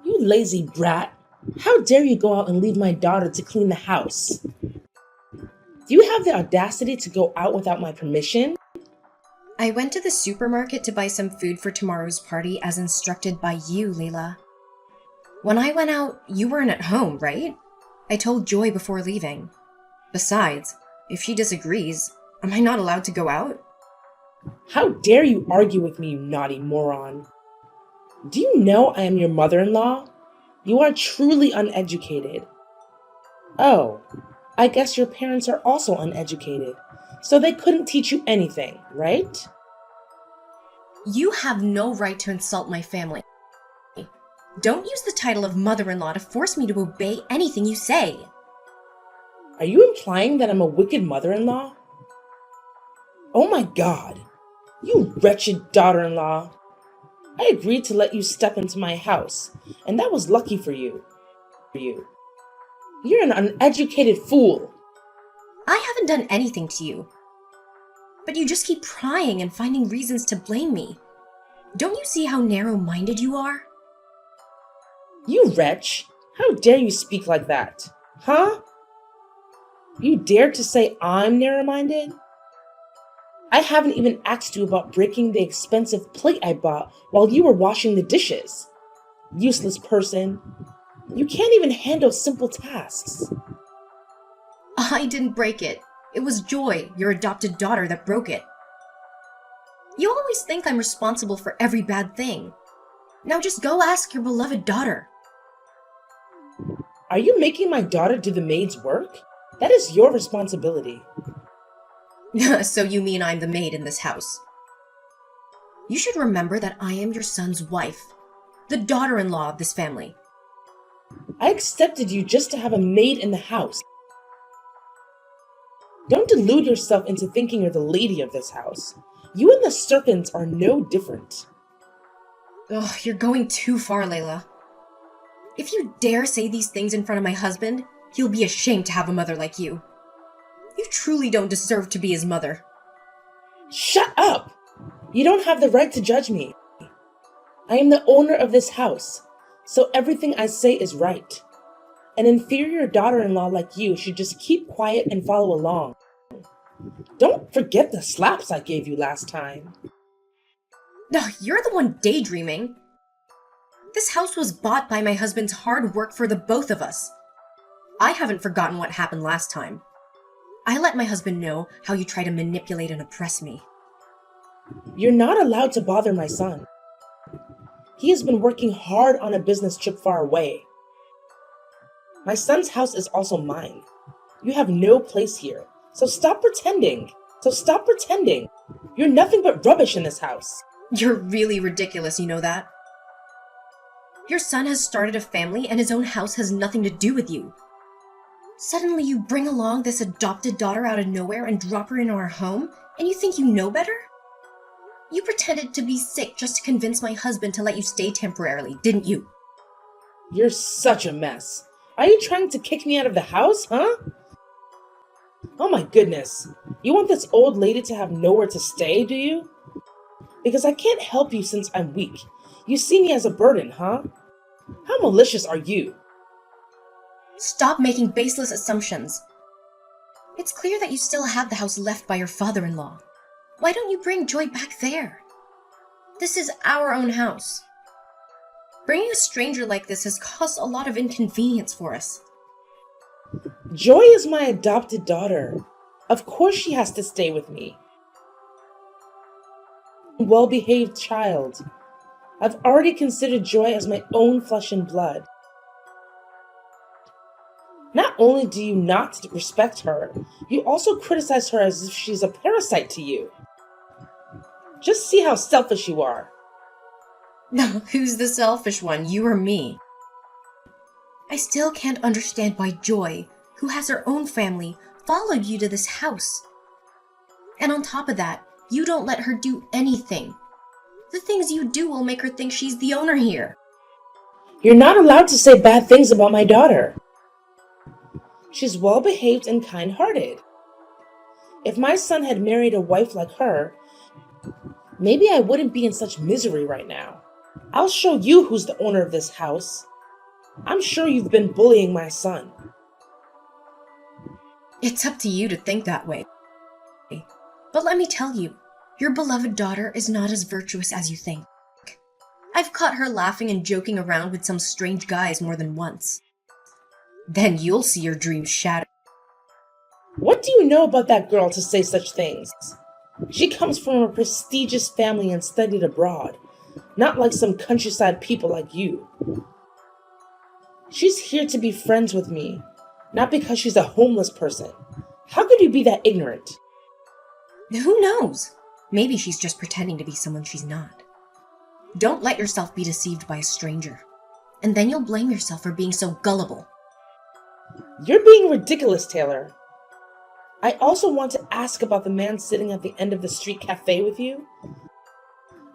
You lazy brat. How dare you go out and leave my daughter to clean the house? Do you have the audacity to go out without my permission? I went to the supermarket to buy some food for tomorrow's party as instructed by you, Layla. When I went out, you weren't at home, right? I told Joy before leaving. Besides, if she disagrees, am I not allowed to go out? How dare you argue with me, you naughty moron? Do you know I am your mother-in-law? You are truly uneducated. Oh, I guess your parents are also uneducated, so they couldn't teach you anything, right? You have no right to insult my family. Don't use the title of mother-in-law to force me to obey anything you say. Are you implying that I'm a wicked mother-in-law? Oh my God, you wretched daughter-in-law. I agreed to let you step into my house, and that was lucky for you. You're an uneducated fool. I haven't done anything to you. But you just keep prying and finding reasons to blame me. Don't you see how narrow-minded you are? You wretch! How dare you speak like that? Huh? You dare to say I'm narrow-minded? I haven't even asked you about breaking the expensive plate I bought while you were washing the dishes. Useless person. You can't even handle simple tasks. I didn't break it. It was Joy, your adopted daughter, that broke it. You always think I'm responsible for every bad thing. Now just go ask your beloved daughter. Are you making my daughter do the maid's work? That is your responsibility. So you mean I'm the maid in this house? You should remember that I am your son's wife, the daughter-in-law of this family. I accepted you just to have a maid in the house. Don't delude yourself into thinking you're the lady of this house. You and the serpents are no different. Ugh, you're going too far, Layla. If you dare say these things in front of my husband, he'll be ashamed to have a mother like you. You truly don't deserve to be his mother. Shut up! You don't have the right to judge me. I am the owner of this house, so everything I say is right. An inferior daughter-in-law like you should just keep quiet and follow along. Don't forget the slaps I gave you last time. Ugh, you're the one daydreaming. This house was bought by my husband's hard work for the both of us. I haven't forgotten what happened last time. I let my husband know how you try to manipulate and oppress me. You're not allowed to bother my son. He has been working hard on a business trip far away. My son's house is also mine. You have no place here, so stop pretending. You're nothing but rubbish in this house. You're really ridiculous, you know that? Your son has started a family and his own house has nothing to do with you. Suddenly you bring along this adopted daughter out of nowhere and drop her into our home, and you think you know better? You pretended to be sick just to convince my husband to let you stay temporarily, didn't you? You're such a mess. Are you trying to kick me out of the house, huh? Oh my goodness. You want this old lady to have nowhere to stay, do you? Because I can't help you since I'm weak. You see me as a burden, huh? How malicious are you? Stop making baseless assumptions. It's clear that you still have the house left by your father-in-law. Why don't you bring Joy back there? This is our own house. Bringing a stranger like this has caused a lot of inconvenience for us. Joy is my adopted daughter. Of course she has to stay with me. Well-behaved child. I've already considered Joy as my own flesh and blood. Not only do you not respect her, you also criticize her as if she's a parasite to you. Just see how selfish you are. Who's the selfish one, you or me? I still can't understand why Joy, who has her own family, followed you to this house. And on top of that, you don't let her do anything. The things you do will make her think she's the owner here. You're not allowed to say bad things about my daughter. She's well-behaved and kind-hearted. If my son had married a wife like her, maybe I wouldn't be in such misery right now. I'll show you who's the owner of this house. I'm sure you've been bullying my son. It's up to you to think that way. But let me tell you, your beloved daughter is not as virtuous as you think. I've caught her laughing and joking around with some strange guys more than once. Then you'll see your dreams shattered. What do you know about that girl to say such things? She comes from a prestigious family and studied abroad, not like some countryside people like you. She's here to be friends with me, not because she's a homeless person. How could you be that ignorant? Who knows? Maybe she's just pretending to be someone she's not. Don't let yourself be deceived by a stranger, and then you'll blame yourself for being so gullible. You're being ridiculous, Taylor. I also want to ask about the man sitting at the end of the street cafe with you.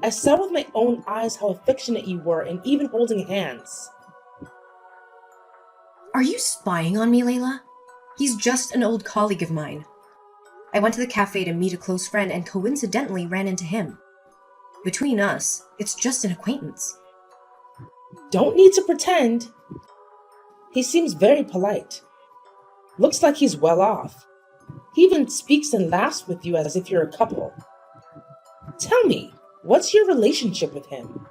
I saw with my own eyes how affectionate you were and even holding hands. Are you spying on me, Layla? He's just an old colleague of mine. I went to the cafe to meet a close friend and coincidentally ran into him. Between us, it's just an acquaintance. Don't need to pretend. He seems very polite. Looks like he's well off. He even speaks and laughs with you as if you're a couple. Tell me, what's your relationship with him?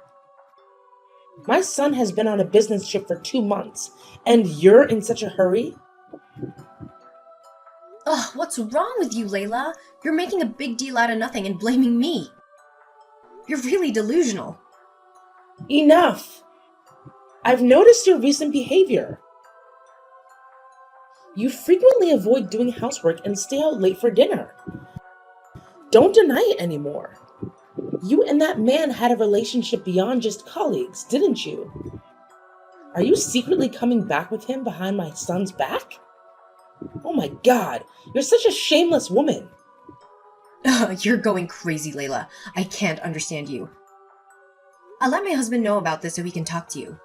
My son has been on a business trip for 2 months, and you're in such a hurry? Ugh, what's wrong with you, Layla? You're making a big deal out of nothing and blaming me. You're really delusional. Enough! I've noticed your recent behavior. You frequently avoid doing housework and stay out late for dinner. Don't deny it anymore. You and that man had a relationship beyond just colleagues, didn't you? Are you secretly coming back with him behind my son's back? Oh my God, you're such a shameless woman. You're going crazy, Layla. I can't understand you. I'll let my husband know about this so he can talk to you.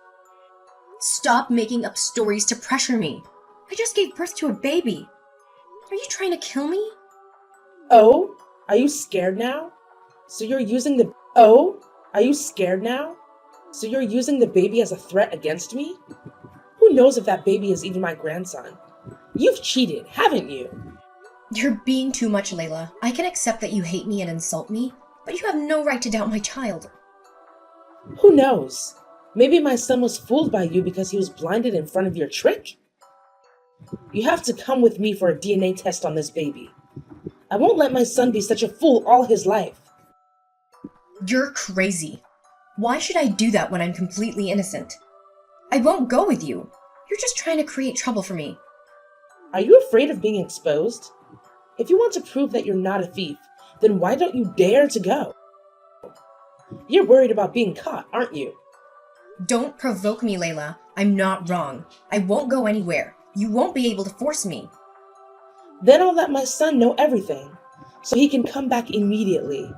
Stop making up stories to pressure me. I just gave birth to a baby. Are you trying to kill me? Oh, are you scared now? So you're using the baby as a threat against me? Who knows if that baby is even my grandson? You've cheated, haven't you? You're being too much, Layla. I can accept that you hate me and insult me, but you have no right to doubt my child. Who knows? Maybe my son was fooled by you because he was blinded in front of your trick? You have to come with me for a DNA test on this baby. I won't let my son be such a fool all his life. You're crazy. Why should I do that when I'm completely innocent? I won't go with you. You're just trying to create trouble for me. Are you afraid of being exposed? If you want to prove that you're not a thief, then why don't you dare to go? You're worried about being caught, aren't you? Don't provoke me, Layla. I'm not wrong. I won't go anywhere. You won't be able to force me. Then I'll let my son know everything, so he can come back immediately.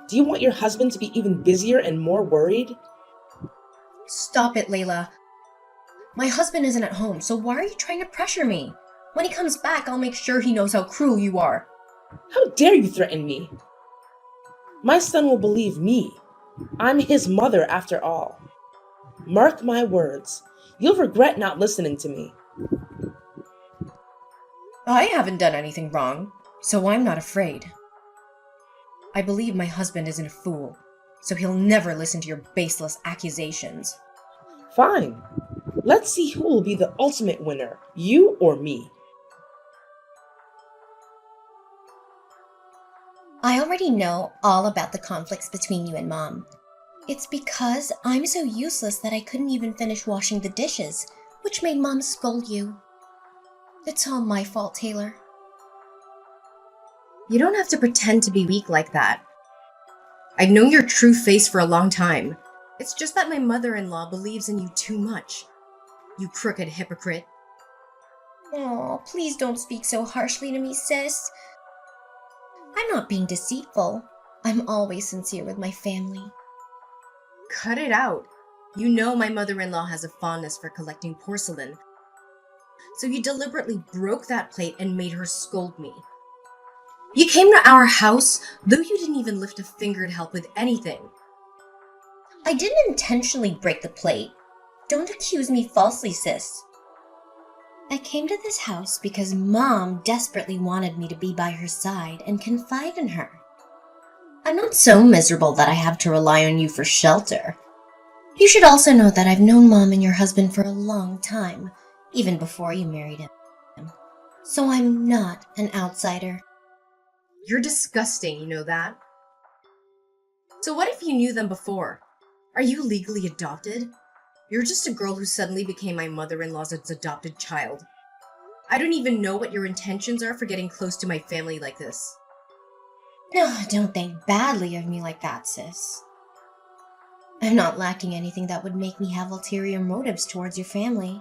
Do you want your husband to be even busier and more worried? Stop it, Layla. My husband isn't at home, so why are you trying to pressure me? When he comes back, I'll make sure he knows how cruel you are. How dare you threaten me? My son will believe me. I'm his mother after all. Mark my words. You'll regret not listening to me. I haven't done anything wrong, so I'm not afraid. I believe my husband isn't a fool, so he'll never listen to your baseless accusations. Fine. Let's see who will be the ultimate winner, you or me. I already know all about the conflicts between you and Mom. It's because I'm so useless that I couldn't even finish washing the dishes, which made Mom scold you. It's all my fault, Taylor. You don't have to pretend to be weak like that. I've known your true face for a long time. It's just that my mother-in-law believes in you too much. You crooked hypocrite. Oh, please don't speak so harshly to me, sis. I'm not being deceitful. I'm always sincere with my family. Cut it out. You know my mother-in-law has a fondness for collecting porcelain. So you deliberately broke that plate and made her scold me. You came to our house, though you didn't even lift a finger to help with anything. I didn't intentionally break the plate. Don't accuse me falsely, sis. I came to this house because Mom desperately wanted me to be by her side and confide in her. I'm not so miserable that I have to rely on you for shelter. You should also know that I've known Mom and your husband for a long time, even before you married him. So I'm not an outsider. You're disgusting, you know that? So what if you knew them before? Are you legally adopted? You're just a girl who suddenly became my mother-in-law's adopted child. I don't even know what your intentions are for getting close to my family like this. No, don't think badly of me like that, sis. I'm not lacking anything that would make me have ulterior motives towards your family.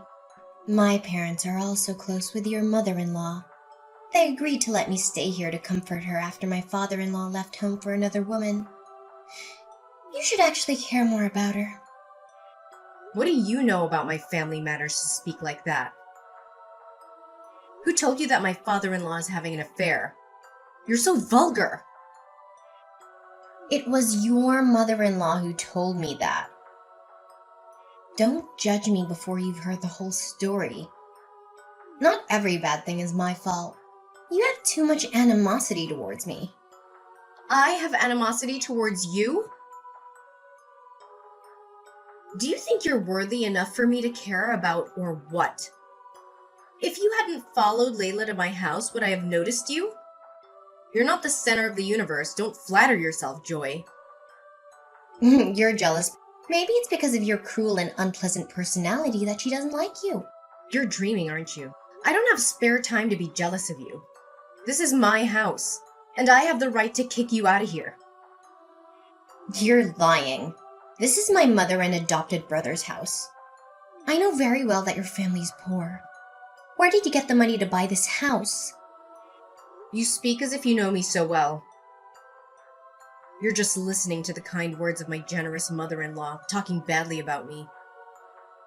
My parents are also close with your mother-in-law. They agreed to let me stay here to comfort her after my father-in-law left home for another woman. You should actually care more about her. What do you know about my family matters to speak like that? Who told you that my father-in-law is having an affair? You're so vulgar. It was your mother-in-law who told me that. Don't judge me before you've heard the whole story. Not every bad thing is my fault. You have too much animosity towards me. I have animosity towards you? Do you think you're worthy enough for me to care about, or what? If you hadn't followed Layla to my house, would I have noticed you? You're not the center of the universe. Don't flatter yourself, Joy. You're jealous. Maybe it's because of your cruel and unpleasant personality that she doesn't like you. You're dreaming, aren't you? I don't have spare time to be jealous of you. This is my house, and I have the right to kick you out of here. You're lying. This is my mother and adopted brother's house. I know very well that your family's poor. Where did you get the money to buy this house? You speak as if you know me so well. You're just listening to the kind words of my generous mother-in-law, talking badly about me.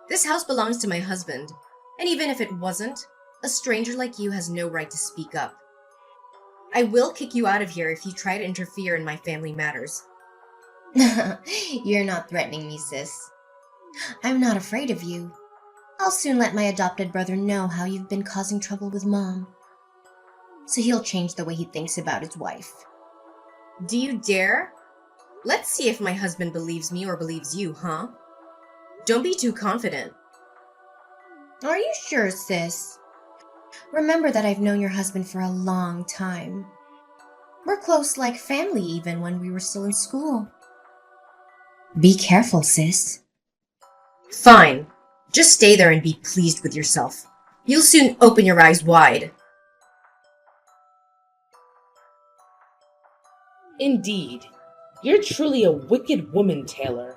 This house belongs to my husband, and even if it wasn't, a stranger like you has no right to speak up. I will kick you out of here if you try to interfere in my family matters. You're not threatening me, sis. I'm not afraid of you. I'll soon let my adopted brother know how you've been causing trouble with Mom. So he'll change the way he thinks about his wife. Do you dare? Let's see if my husband believes me or believes you, huh? Don't be too confident. Are you sure, sis? Remember that I've known your husband for a long time. We're close like family even when we were still in school. Be careful, sis. Fine. Just stay there and be pleased with yourself. You'll soon open your eyes wide. Indeed, you're truly a wicked woman, Taylor.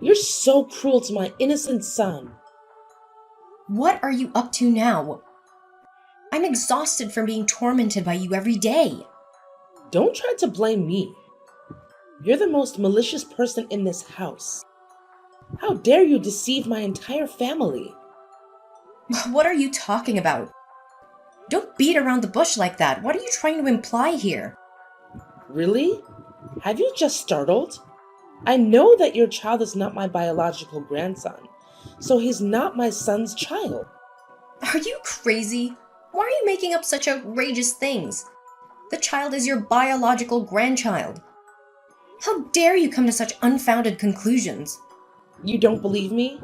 You're so cruel to my innocent son. What are you up to now? I'm exhausted from being tormented by you every day. Don't try to blame me. You're the most malicious person in this house. How dare you deceive my entire family? What are you talking about? Don't beat around the bush like that. What are you trying to imply here? Really? Have you just startled? I know that your child is not my biological grandson, so he's not my son's child. Are you crazy? Why are you making up such outrageous things? The child is your biological grandchild. How dare you come to such unfounded conclusions? You don't believe me?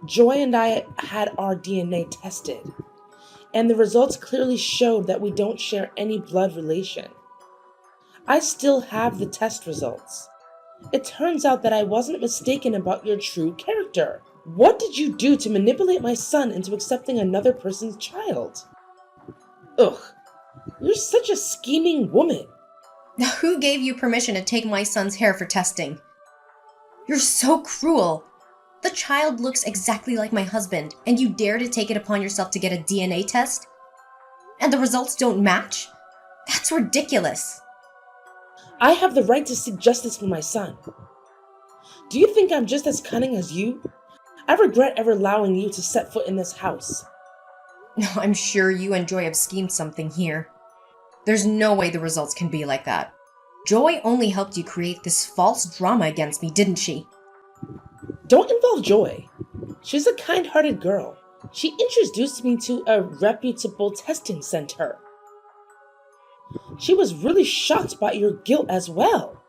Joy and I had our DNA tested, and the results clearly showed that we don't share any blood relation. I still have the test results. It turns out that I wasn't mistaken about your true character. What did you do to manipulate my son into accepting another person's child? Ugh, you're such a scheming woman. Who gave you permission to take my son's hair for testing? You're so cruel. The child looks exactly like my husband, and you dare to take it upon yourself to get a DNA test? And the results don't match? That's ridiculous. I have the right to seek justice for my son. Do you think I'm just as cunning as you? I regret ever allowing you to set foot in this house. I'm sure you and Joy have schemed something here. There's no way the results can be like that. Joy only helped you create this false drama against me, didn't she? Don't involve Joy. She's a kind-hearted girl. She introduced me to a reputable testing center. She was really shocked by your guilt as well.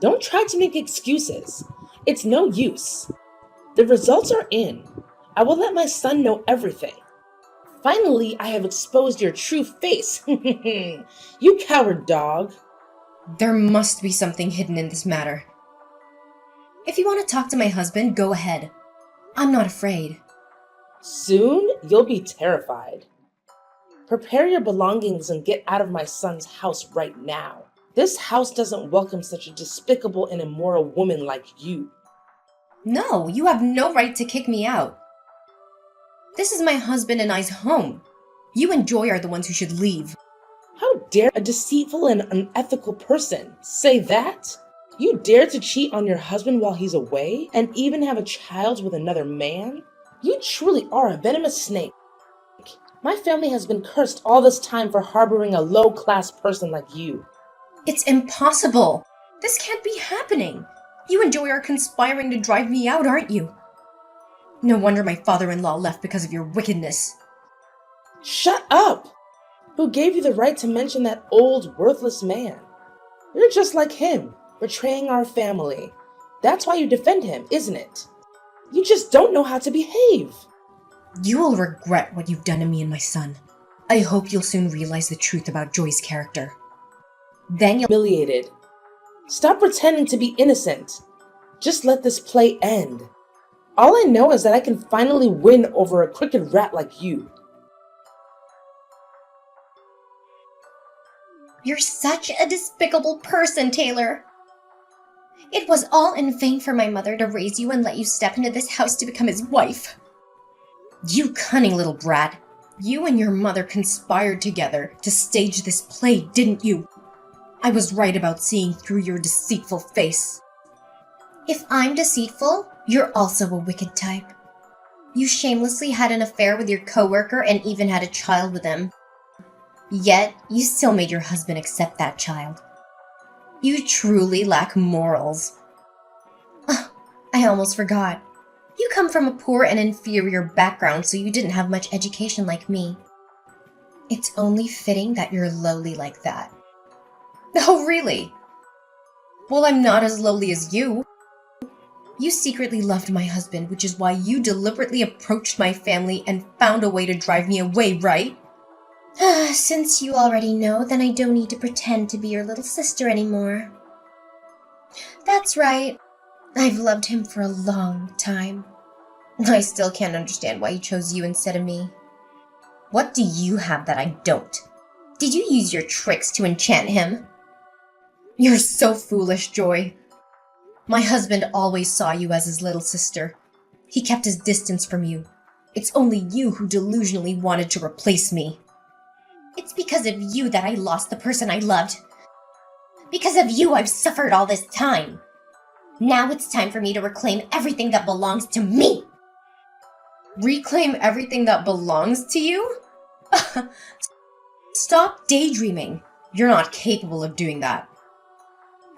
Don't try to make excuses. It's no use. The results are in. I will let my son know everything. Finally, I have exposed your true face. You coward dog. There must be something hidden in this matter. If you want to talk to my husband, go ahead. I'm not afraid. Soon, you'll be terrified. Prepare your belongings and get out of my son's house right now. This house doesn't welcome such a despicable and immoral woman like you. No, you have no right to kick me out. This is my husband and I's home. You and Joy are the ones who should leave. How dare a deceitful and unethical person say that? You dare to cheat on your husband while he's away and even have a child with another man? You truly are a venomous snake. My family has been cursed all this time for harboring a low-class person like you. It's impossible. This can't be happening. You and Joy are conspiring to drive me out, aren't you? No wonder my father-in-law left because of your wickedness. Shut up! Who gave you the right to mention that old, worthless man? You're just like him, betraying our family. That's why you defend him, isn't it? You just don't know how to behave. You will regret what you've done to me and my son. I hope you'll soon realize the truth about Joy's character. Then you'll... Humiliated. Stop pretending to be innocent. Just let this play end. All I know is that I can finally win over a crooked rat like you. You're such a despicable person, Taylor. It was all in vain for my mother to raise you and let you step into this house to become his wife. You cunning little brat. You and your mother conspired together to stage this play, didn't you? I was right about seeing through your deceitful face. If I'm deceitful, you're also a wicked type. You shamelessly had an affair with your coworker and even had a child with him. Yet, you still made your husband accept that child. You truly lack morals. I almost forgot. You come from a poor and inferior background, so you didn't have much education like me. It's only fitting that you're lowly like that. Oh, really? Well, I'm not as lowly as you. You secretly loved my husband, which is why you deliberately approached my family and found a way to drive me away, right? Since you already know, then I don't need to pretend to be your little sister anymore. That's right. I've loved him for a long time. I still can't understand why he chose you instead of me. What do you have that I don't? Did you use your tricks to enchant him? You're so foolish, Joy. My husband always saw you as his little sister. He kept his distance from you. It's only you who delusionally wanted to replace me. It's because of you that I lost the person I loved. Because of you, I've suffered all this time. Now it's time for me to reclaim everything that belongs to me. Reclaim everything that belongs to you? Stop daydreaming. You're not capable of doing that.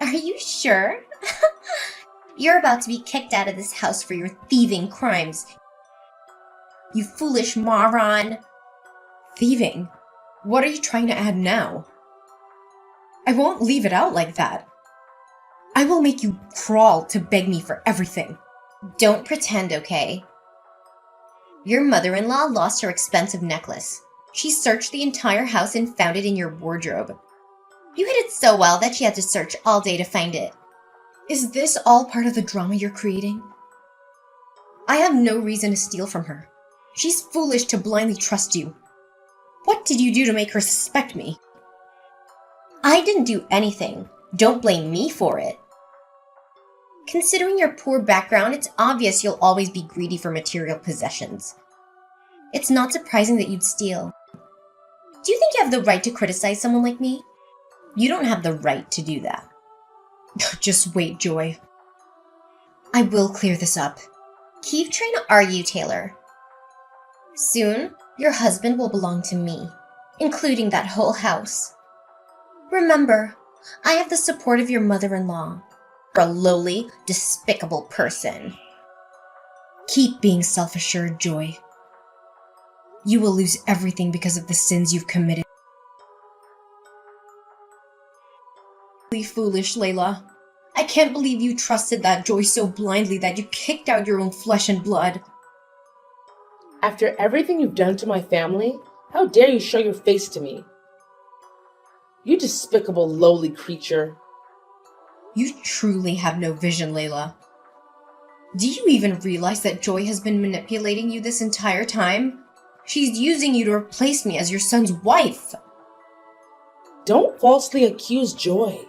Are you sure? You're about to be kicked out of this house for your thieving crimes. You foolish moron. Thieving? What are you trying to add now? I won't leave it out like that. I will make you crawl to beg me for everything. Don't pretend, okay? Your mother-in-law lost her expensive necklace. She searched the entire house and found it in your wardrobe. You hid it so well that she had to search all day to find it. Is this all part of the drama you're creating? I have no reason to steal from her. She's foolish to blindly trust you. What did you do to make her suspect me? I didn't do anything. Don't blame me for it. Considering your poor background, it's obvious you'll always be greedy for material possessions. It's not surprising that you'd steal. Do you think you have the right to criticize someone like me? You don't have the right to do that. Just wait, Joy. I will clear this up. Keep trying to argue, Taylor. Soon, your husband will belong to me, including that whole house. Remember, I have the support of your mother-in-law. You're a lowly, despicable person. Keep being self-assured, Joy. You will lose everything because of the sins you've committed. Foolish, Layla. I can't believe you trusted that Joy so blindly that you kicked out your own flesh and blood. After everything you've done to my family, how dare you show your face to me? You despicable, lowly creature. You truly have no vision, Layla. Do you even realize that Joy has been manipulating you this entire time? She's using you to replace me as your son's wife. Don't falsely accuse Joy.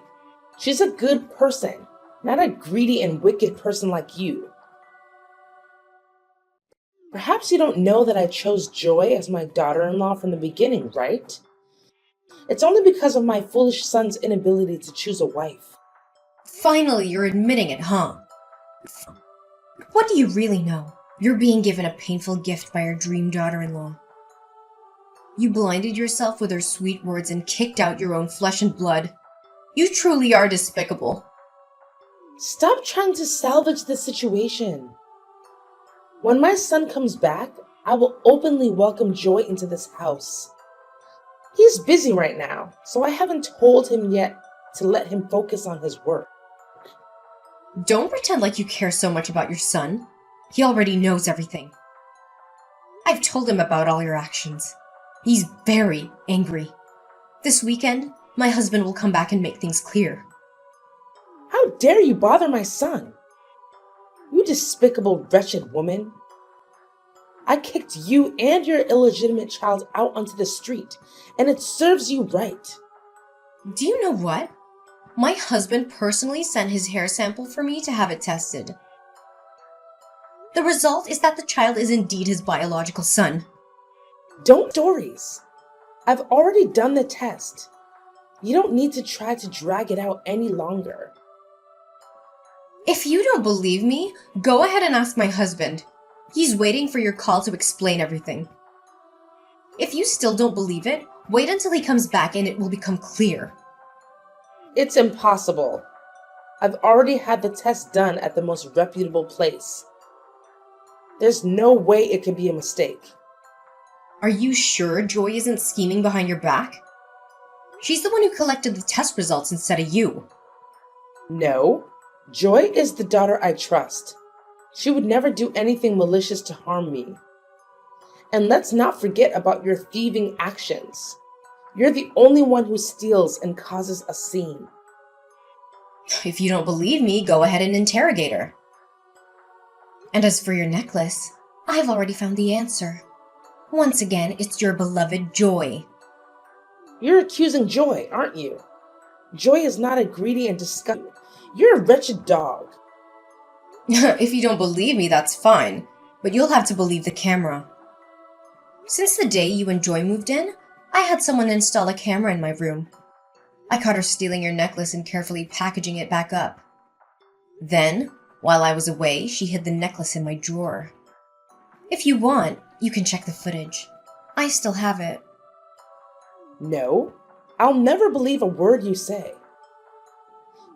She's a good person, not a greedy and wicked person like you. Perhaps you don't know that I chose Joy as my daughter-in-law from the beginning, right? It's only because of my foolish son's inability to choose a wife. Finally, you're admitting it, huh? What do you really know? You're being given a painful gift by your dream daughter-in-law. You blinded yourself with her sweet words and kicked out your own flesh and blood. You truly are despicable. Stop trying to salvage the situation. When my son comes back, I will openly welcome Joy into this house. He's busy right now, so I haven't told him yet to let him focus on his work. Don't pretend like you care so much about your son. He already knows everything. I've told him about all your actions. He's very angry. This weekend, my husband will come back and make things clear. How dare you bother my son? You despicable, wretched woman. I kicked you and your illegitimate child out onto the street, and it serves you right. Do you know what? My husband personally sent his hair sample for me to have it tested. The result is that the child is indeed his biological son. Don't stories. I've already done the test. You don't need to try to drag it out any longer. If you don't believe me, go ahead and ask my husband. He's waiting for your call to explain everything. If you still don't believe it, wait until he comes back and it will become clear. It's impossible. I've already had the test done at the most reputable place. There's no way it could be a mistake. Are you sure Joy isn't scheming behind your back? She's the one who collected the test results instead of you. No, Joy is the daughter I trust. She would never do anything malicious to harm me. And let's not forget about your thieving actions. You're the only one who steals and causes a scene. If you don't believe me, go ahead and interrogate her. And as for your necklace, I've already found the answer. Once again, it's your beloved Joy. You're accusing Joy, aren't you? Joy is not a greedy and disgusting. You're a wretched dog. If you don't believe me, that's fine, but you'll have to believe the camera. Since the day you and Joy moved in, I had someone install a camera in my room. I caught her stealing your necklace and carefully packaging it back up. Then, while I was away, she hid the necklace in my drawer. If you want, you can check the footage. I still have it. No, I'll never believe a word you say.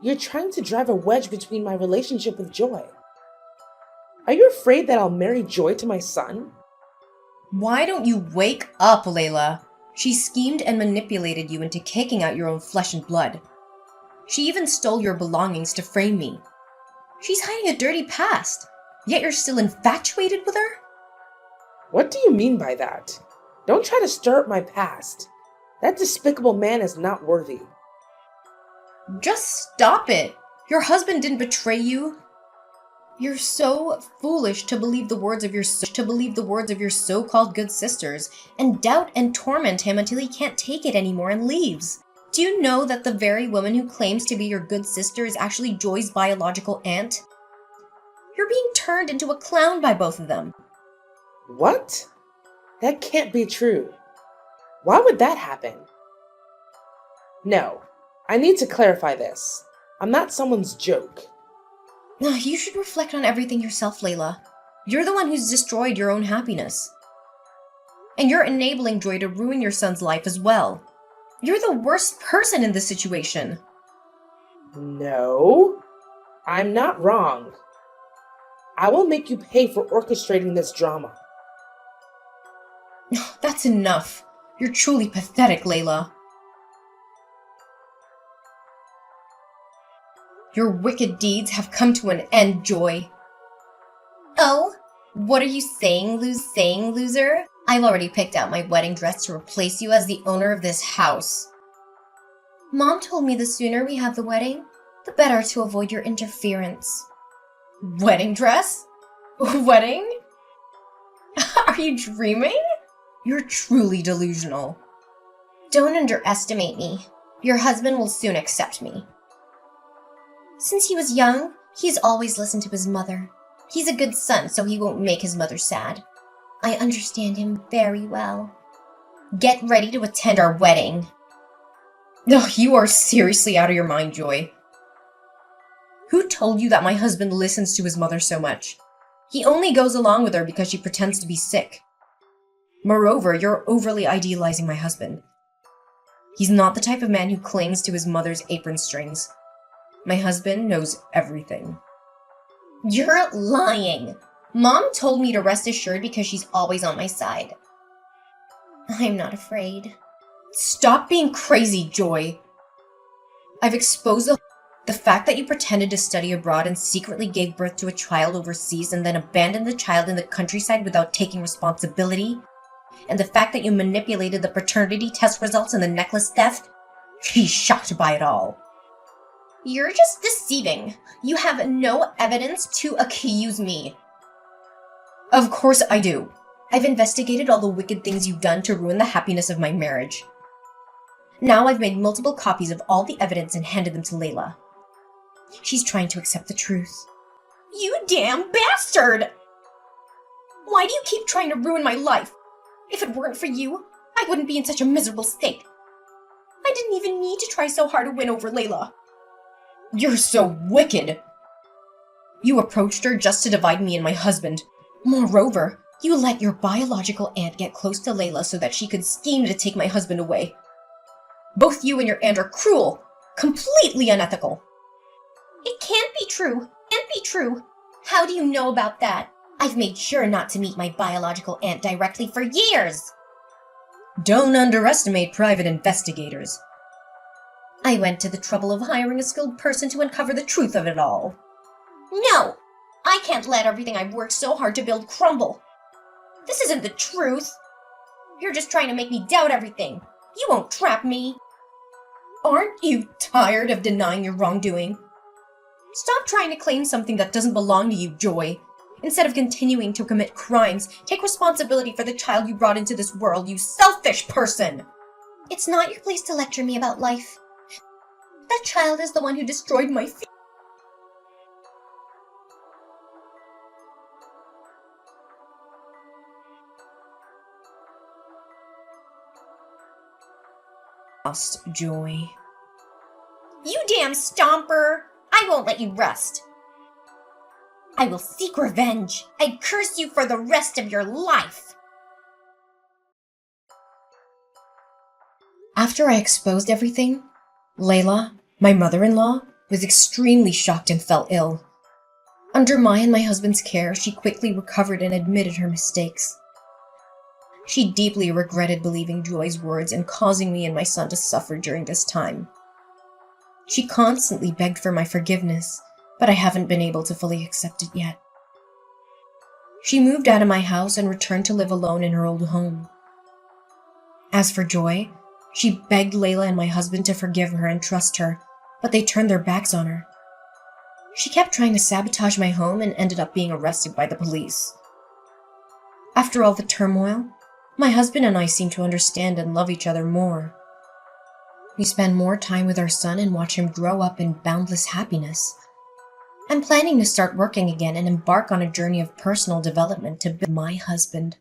You're trying to drive a wedge between my relationship with Joy. Are you afraid that I'll marry Joy to my son? Why don't you wake up, Layla? She schemed and manipulated you into kicking out your own flesh and blood. She even stole your belongings to frame me. She's hiding a dirty past, yet you're still infatuated with her? What do you mean by that? Don't try to stir up my past. That despicable man is not worthy. Just stop it. Your husband didn't betray you. You're so foolish to believe the words of your so-called good sisters and doubt and torment him until he can't take it anymore and leaves. Do you know that the very woman who claims to be your good sister is actually Joy's biological aunt? You're being turned into a clown by both of them. What? That can't be true. Why would that happen? No, I need to clarify this. I'm not someone's joke. You should reflect on everything yourself, Layla. You're the one who's destroyed your own happiness. And you're enabling Joy to ruin your son's life as well. You're the worst person in this situation. No, I'm not wrong. I will make you pay for orchestrating this drama. That's enough. You're truly pathetic, Layla. Your wicked deeds have come to an end, Joy. Oh, what are you saying, loser? I've already picked out my wedding dress to replace you as the owner of this house. Mom told me the sooner we have the wedding, the better to avoid your interference. Wedding dress? Wedding? Are you dreaming? You're truly delusional. Don't underestimate me. Your husband will soon accept me. Since he was young, he's always listened to his mother. He's a good son, so he won't make his mother sad. I understand him very well. Get ready to attend our wedding. No, you are seriously out of your mind, Joy. Who told you that my husband listens to his mother so much? He only goes along with her because she pretends to be sick. Moreover, you're overly idealizing my husband. He's not the type of man who clings to his mother's apron strings. My husband knows everything. You're lying. Mom told me to rest assured because she's always on my side. I'm not afraid. Stop being crazy, Joy. I've exposed the fact that you pretended to study abroad and secretly gave birth to a child overseas and then abandoned the child in the countryside without taking responsibility, and the fact that you manipulated the paternity test results and the necklace theft. She's shocked by it all. You're just deceiving. You have no evidence to accuse me. Of course I do. I've investigated all the wicked things you've done to ruin the happiness of my marriage. Now I've made multiple copies of all the evidence and handed them to Layla. She's trying to accept the truth. You damn bastard! Why do you keep trying to ruin my life? If it weren't for you, I wouldn't be in such a miserable state. I didn't even need to try so hard to win over Layla. You're so wicked! You approached her just to divide me and my husband. Moreover, you let your biological aunt get close to Layla so that she could scheme to take my husband away. Both you and your aunt are cruel, completely unethical. It can't be true. Can't be true. How do you know about that? I've made sure not to meet my biological aunt directly for years. Don't underestimate private investigators. I went to the trouble of hiring a skilled person to uncover the truth of it all. No! I can't let everything I've worked so hard to build crumble. This isn't the truth. You're just trying to make me doubt everything. You won't trap me. Aren't you tired of denying your wrongdoing? Stop trying to claim something that doesn't belong to you, Joy. Instead of continuing to commit crimes, take responsibility for the child you brought into this world, you selfish person! It's not your place to lecture me about life. That child is the one who destroyed my future. Lost, Joy. You damn stomper! I won't let you rest. I will seek revenge. I curse you for the rest of your life. After I exposed everything, Layla, my mother-in-law, was extremely shocked and fell ill. Under my and my husband's care, she quickly recovered and admitted her mistakes. She deeply regretted believing Joy's words and causing me and my son to suffer during this time. She constantly begged for my forgiveness, but I haven't been able to fully accept it yet. She moved out of my house and returned to live alone in her old home. As for Joy, she begged Layla and my husband to forgive her and trust her, but they turned their backs on her. She kept trying to sabotage my home and ended up being arrested by the police. After all the turmoil, my husband and I seem to understand and love each other more. We spend more time with our son and watch him grow up in boundless happiness. I'm planning to start working again and embark on a journey of personal development to build my husband.